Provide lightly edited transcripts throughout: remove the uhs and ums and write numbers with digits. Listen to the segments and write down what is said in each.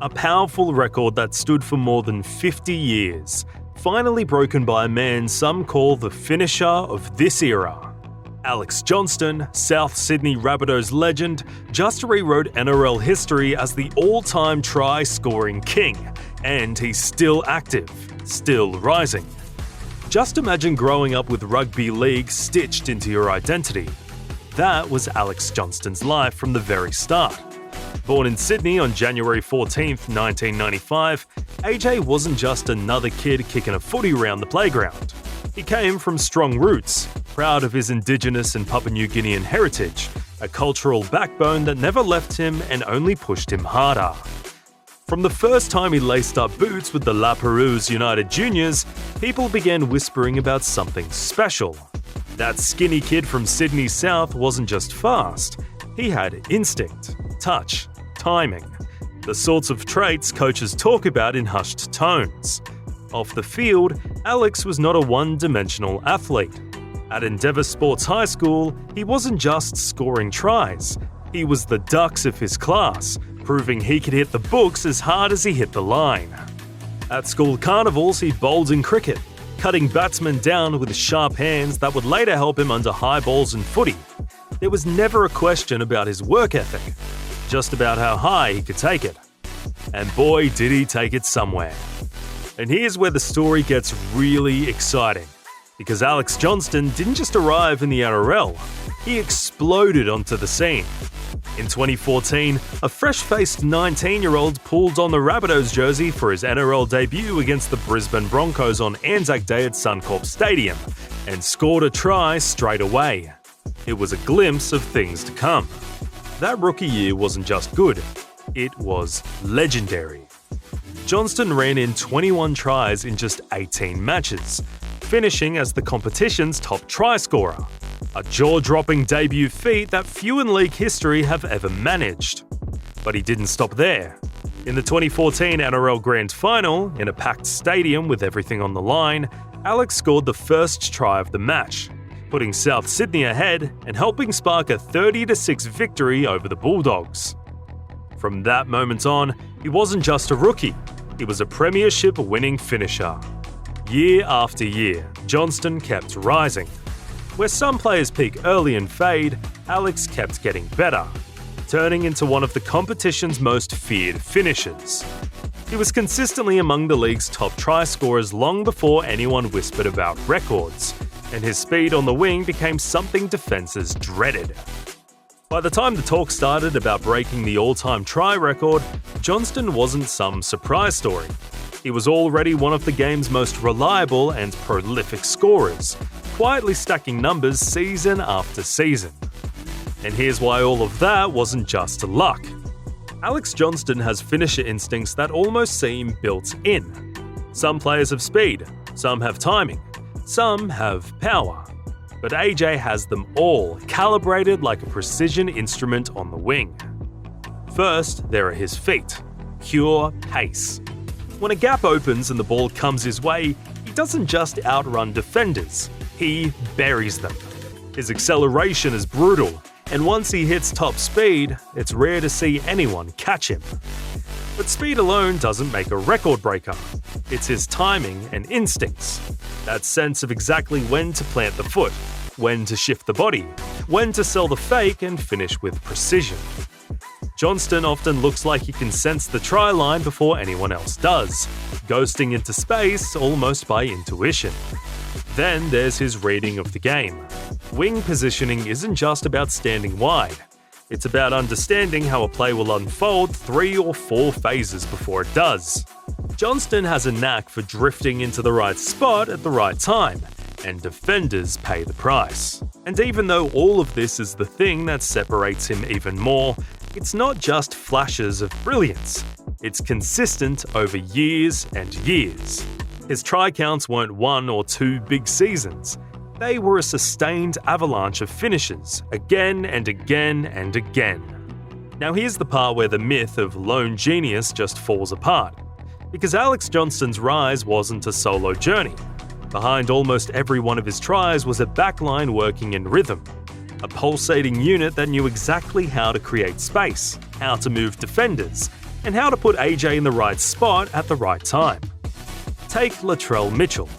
A powerful record that stood for more than 50 years, finally broken by a man some call the finisher of this era. Alex Johnston, South Sydney Rabbitohs legend, just rewrote NRL history as the all-time try-scoring king, and he's still active, still rising. Just imagine growing up with rugby league stitched into your identity. That was Alex Johnston's life from the very start. Born in Sydney on January 14, 1995, AJ wasn't just another kid kicking a footy around the playground. He came from strong roots, proud of his Indigenous and Papua New Guinean heritage, a cultural backbone that never left him and only pushed him harder. From the first time he laced up boots with the La Perouse United Juniors, people began whispering about something special. That skinny kid from Sydney South wasn't just fast, he had instinct, touch, timing, the sorts of traits coaches talk about in hushed tones. Off the field, Alex was not a one-dimensional athlete. At Endeavour Sports High School, he wasn't just scoring tries. He was the Ducks of his class, proving he could hit the books as hard as he hit the line. At school carnivals, he bowled in cricket, cutting batsmen down with sharp hands that would later help him under high balls in footy. There was never a question about his work ethic, just about how high he could take it. And boy, did he take it somewhere. And here's where the story gets really exciting. Because Alex Johnston didn't just arrive in the NRL, he exploded onto the scene. In 2014, a fresh-faced 19-year-old pulled on the Rabbitohs jersey for his NRL debut against the Brisbane Broncos on Anzac Day at Suncorp Stadium and scored a try straight away. It was a glimpse of things to come. That rookie year wasn't just good, it was legendary. Johnston ran in 21 tries in just 18 matches, finishing as the competition's top try scorer. A jaw-dropping debut feat that few in league history have ever managed. But he didn't stop there. In the 2014 NRL Grand Final, in a packed stadium with everything on the line, Alex scored the first try of the match, putting South Sydney ahead and helping spark a 30-6 victory over the Bulldogs. From that moment on, he wasn't just a rookie, he was a premiership-winning finisher. Year after year, Johnston kept rising. Where some players peak early and fade, Alex kept getting better, turning into one of the competition's most feared finishers. He was consistently among the league's top try scorers long before anyone whispered about records, and his speed on the wing became something defenses dreaded. By the time the talk started about breaking the all-time try record, Johnston wasn't some surprise story. He was already one of the game's most reliable and prolific scorers, quietly stacking numbers season after season. And here's why all of that wasn't just luck. Alex Johnston has finisher instincts that almost seem built in. Some players have speed, some have timing, some have power. But AJ has them all, calibrated like a precision instrument on the wing. First, there are his feet. Pure pace. When a gap opens and the ball comes his way, he doesn't just outrun defenders, he buries them. His acceleration is brutal, and once he hits top speed, it's rare to see anyone catch him. But speed alone doesn't make a record breaker. It's his timing and instincts. That sense of exactly when to plant the foot, when to shift the body, when to sell the fake and finish with precision. Johnston often looks like he can sense the try line before anyone else does, ghosting into space almost by intuition. Then there's his reading of the game. Wing positioning isn't just about standing wide. It's about understanding how a play will unfold 3 or 4 phases before it does. Johnston has a knack for drifting into the right spot at the right time, and defenders pay the price. And even though all of this is the thing that separates him even more, it's not just flashes of brilliance. It's consistent over years and years. His try counts weren't 1 or 2 big seasons. They were a sustained avalanche of finishes, again and again and again. Now here's the part where the myth of lone genius just falls apart. Because Alex Johnston's rise wasn't a solo journey. Behind almost every one of his tries was a backline working in rhythm. A pulsating unit that knew exactly how to create space, how to move defenders, and how to put AJ in the right spot at the right time. Take Latrell Mitchell.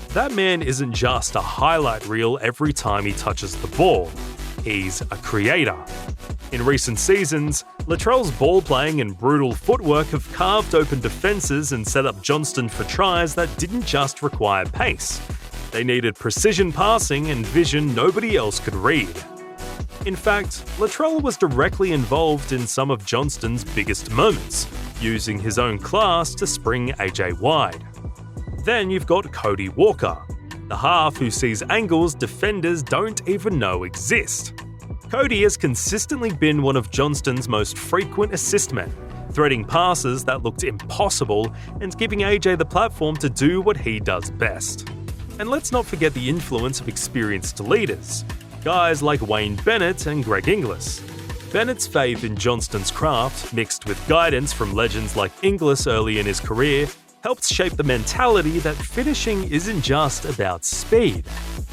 That man isn't just a highlight reel every time he touches the ball. He's a creator. In recent seasons, Latrell's ball playing and brutal footwork have carved open defenses and set up Johnston for tries that didn't just require pace. They needed precision passing and vision nobody else could read. In fact, Latrell was directly involved in some of Johnston's biggest moments, using his own class to spring AJ wide. Then you've got Cody Walker, the half who sees angles defenders don't even know exist. Cody has consistently been one of Johnston's most frequent assist men, threading passes that looked impossible and giving AJ the platform to do what he does best. And let's not forget the influence of experienced leaders, guys like Wayne Bennett and Greg Inglis. Bennett's faith in Johnston's craft, mixed with guidance from legends like Inglis early in his career, helped shape the mentality that finishing isn't just about speed.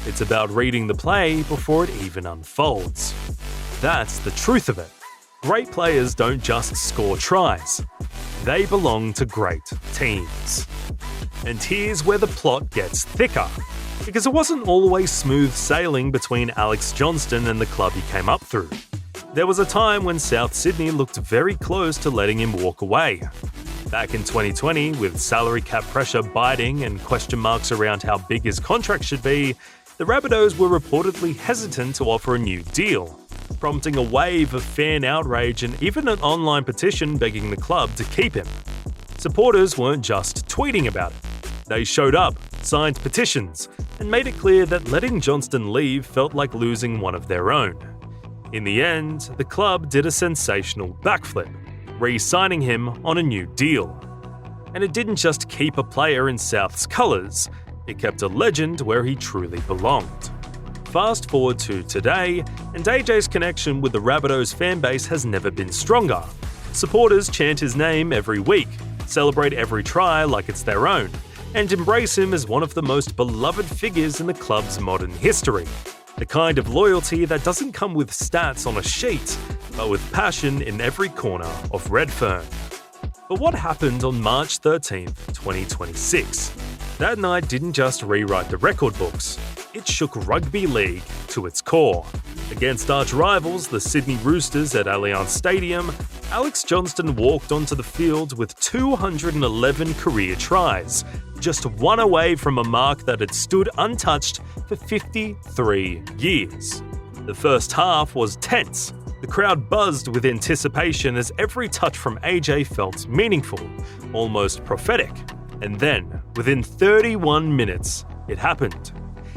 It's about reading the play before it even unfolds. That's the truth of it. Great players don't just score tries. They belong to great teams. And here's where the plot gets thicker, because it wasn't always smooth sailing between Alex Johnston and the club he came up through. There was a time when South Sydney looked very close to letting him walk away. Back in 2020, with salary cap pressure biting and question marks around how big his contract should be, the Rabbitohs were reportedly hesitant to offer a new deal, prompting a wave of fan outrage and even an online petition begging the club to keep him. Supporters weren't just tweeting about it. They showed up, signed petitions, and made it clear that letting Johnston leave felt like losing one of their own. In the end, the club did a sensational backflip, re-signing him on a new deal. And it didn't just keep a player in South's colours, it kept a legend where he truly belonged. Fast forward to today, and AJ's connection with the Rabbitohs fanbase has never been stronger. Supporters chant his name every week, celebrate every try like it's their own, and embrace him as one of the most beloved figures in the club's modern history. The kind of loyalty that doesn't come with stats on a sheet, but with passion in every corner of Redfern. But what happened on March 13, 2026? That night didn't just rewrite the record books, it shook rugby league to its core. Against arch rivals, the Sydney Roosters at Allianz Stadium, Alex Johnston walked onto the field with 211 career tries, just one away from a mark that had stood untouched for 53 years. The first half was tense. The crowd buzzed with anticipation as every touch from AJ felt meaningful, almost prophetic. And then, within 31 minutes, it happened.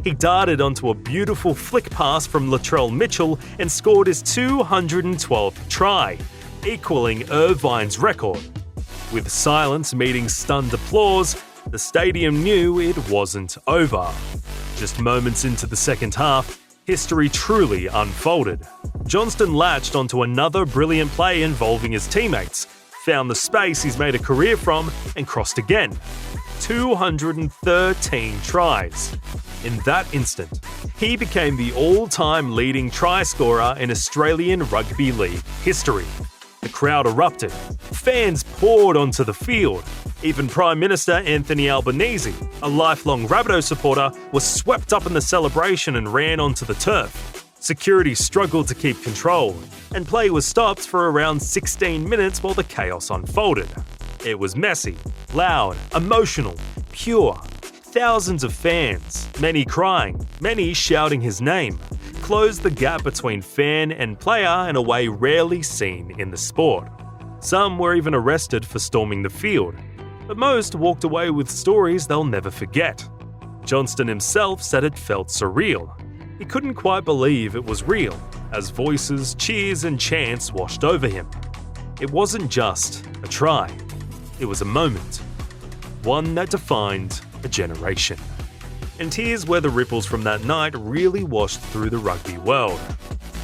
He darted onto a beautiful flick pass from Latrell Mitchell and scored his 212th try, equaling Irvine's record. With silence meeting stunned applause, the stadium knew it wasn't over. Just moments into the second half, history truly unfolded. Johnston latched onto another brilliant play involving his teammates, found the space he's made a career from, and crossed again. 213 tries. In that instant, he became the all-time leading try scorer in Australian Rugby League history. The crowd erupted. Fans poured onto the field. Even Prime Minister Anthony Albanese, a lifelong Rabbitoh supporter, was swept up in the celebration and ran onto the turf. Security struggled to keep control, and play was stopped for around 16 minutes while the chaos unfolded. It was messy, loud, emotional, pure. Thousands of fans, many crying, many shouting his name, closed the gap between fan and player in a way rarely seen in the sport. Some were even arrested for storming the field, but most walked away with stories they'll never forget. Johnston himself said it felt surreal. He couldn't quite believe it was real, as voices, cheers and chants washed over him. It wasn't just a try, it was a moment. One that defined a generation. And here's where the ripples from that night really washed through the rugby world.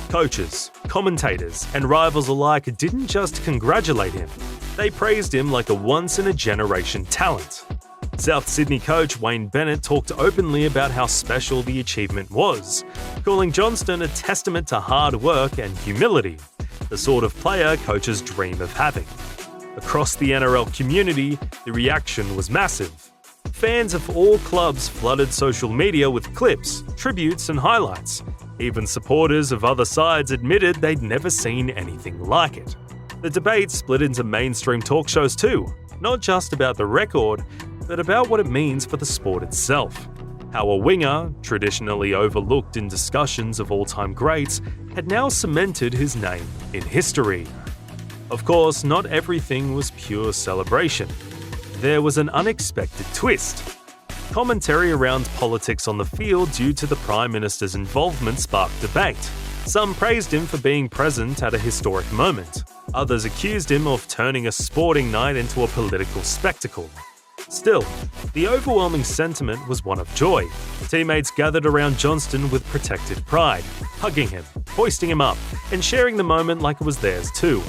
Coaches, commentators, and rivals alike didn't just congratulate him, they praised him like a once-in-a-generation talent. South Sydney coach Wayne Bennett talked openly about how special the achievement was, calling Johnston a testament to hard work and humility, the sort of player coaches dream of having. Across the NRL community, the reaction was massive. Fans of all clubs flooded social media with clips, tributes, and highlights. Even supporters of other sides admitted they'd never seen anything like it. The debate split into mainstream talk shows too, not just about the record, but about what it means for the sport itself. How a winger, traditionally overlooked in discussions of all-time greats, had now cemented his name in history. Of course, not everything was pure celebration. There was an unexpected twist. Commentary around politics on the field due to the Prime Minister's involvement sparked debate. Some praised him for being present at a historic moment. Others accused him of turning a sporting night into a political spectacle. Still, the overwhelming sentiment was one of joy. Teammates gathered around Johnston with protected pride, hugging him, hoisting him up, and sharing the moment like it was theirs too.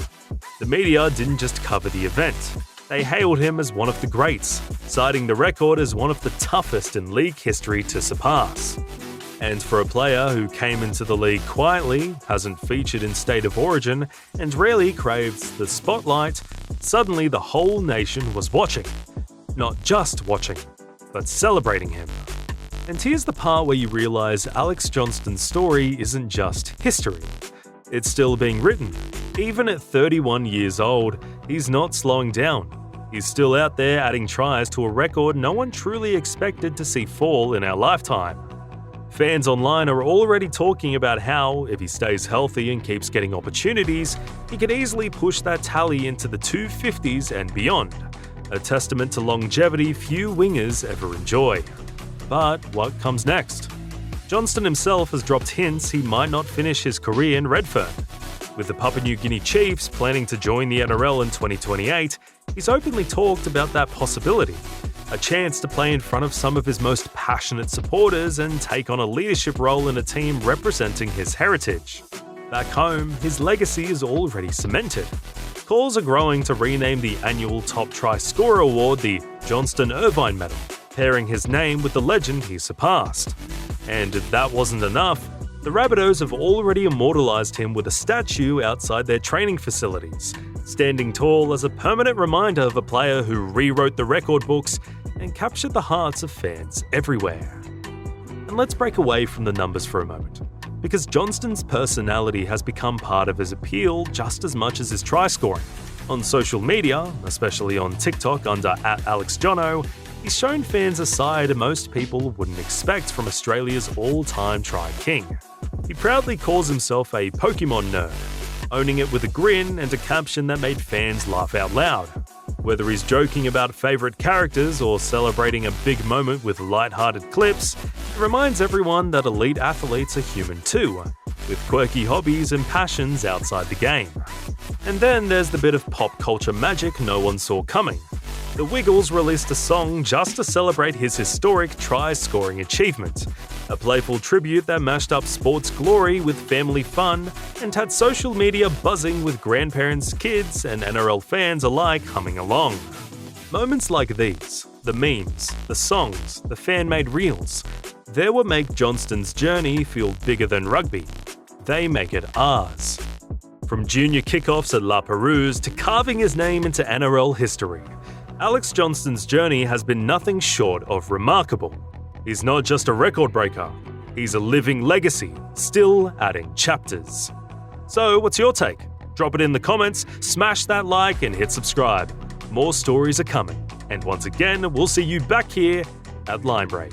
The media didn't just cover the event. They hailed him as one of the greats, citing the record as one of the toughest in league history to surpass. And for a player who came into the league quietly, hasn't featured in State of Origin, and rarely craves the spotlight, suddenly the whole nation was watching. Not just watching, but celebrating him. And here's the part where you realise Alex Johnston's story isn't just history. It's still being written. Even at 31 years old, he's not slowing down. He's still out there adding tries to a record no one truly expected to see fall in our lifetime. Fans online are already talking about how, if he stays healthy and keeps getting opportunities, he could easily push that tally into the 250s and beyond. A testament to longevity few wingers ever enjoy. But what comes next? Johnston himself has dropped hints he might not finish his career in Redfern. With the Papua New Guinea Chiefs planning to join the NRL in 2028, he's openly talked about that possibility. A chance to play in front of some of his most passionate supporters and take on a leadership role in a team representing his heritage. Back home, his legacy is already cemented. Calls are growing to rename the annual Top Try Scorer Award the Johnston Irvine Medal, pairing his name with the legend he surpassed. And if that wasn't enough, the Rabbitohs have already immortalised him with a statue outside their training facilities, standing tall as a permanent reminder of a player who rewrote the record books and captured the hearts of fans everywhere. And let's break away from the numbers for a moment, because Johnston's personality has become part of his appeal just as much as his try scoring. On social media, especially on TikTok under @AlexJohno, he's shown fans a side most people wouldn't expect from Australia's all-time try king. He proudly calls himself a Pokemon nerd, owning it with a grin and a caption that made fans laugh out loud. Whether he's joking about favourite characters or celebrating a big moment with light-hearted clips, it reminds everyone that elite athletes are human too, with quirky hobbies and passions outside the game. And then there's the bit of pop culture magic no one saw coming. The Wiggles released a song just to celebrate his historic try-scoring achievement, a playful tribute that mashed up sports glory with family fun and had social media buzzing with grandparents, kids, and NRL fans alike humming along. Moments like these, the memes, the songs, the fan-made reels, they're what make Johnston's journey feel bigger than rugby. They make it ours. From junior kickoffs at La Perouse to carving his name into NRL history, Alex Johnston's journey has been nothing short of remarkable. He's not just a record breaker, he's a living legacy, still adding chapters. So, what's your take? Drop it in the comments, smash that like, and hit subscribe. More stories are coming. And once again, we'll see you back here at Line Break.